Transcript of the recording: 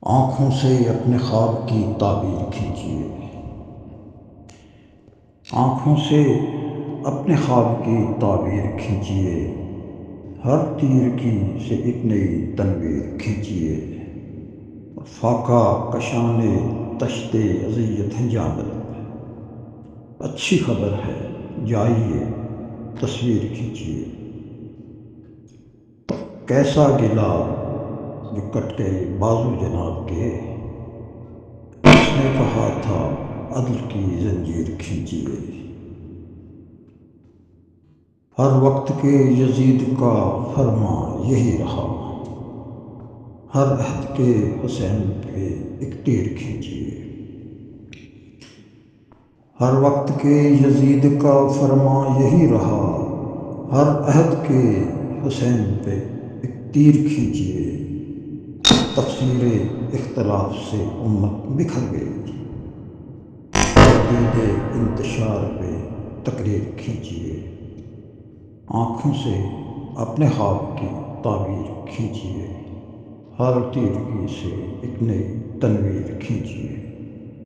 آنکھوں سے اپنے خواب کی تعبیر کھینچیے، آنکھوں سے اپنے خواب کی تعبیر کھینچیے، ہر تیر کی سے ایک نئی تنویر کھینچیے، فاقہ کشان تشت اذیت ہے جانب، اچھی خبر ہے جائیے تصویر کھینچیے، کیسا گلا جو کٹ گئے بازو جناب کے، اس نے کہا تھا عدل کی زنجیر کھینچیے، ہر وقت کے یزید کا فرمان یہی رہا، ہر عہد کے حسین پہ ایک تیر کھینچیے، ہر وقت کے یزید کا فرمان یہی رہا، ہر عہد کے حسین پہ ایک تیر کھینچیے، تفسیر اختلاف سے امت بکھر گئی، تردید انتشار پہ تقریر کھینچیے، آنکھوں سے اپنے خواب کی تعبیر کھینچیے، ہر تیرگی سے ایک نئی تنویر کھینچیے۔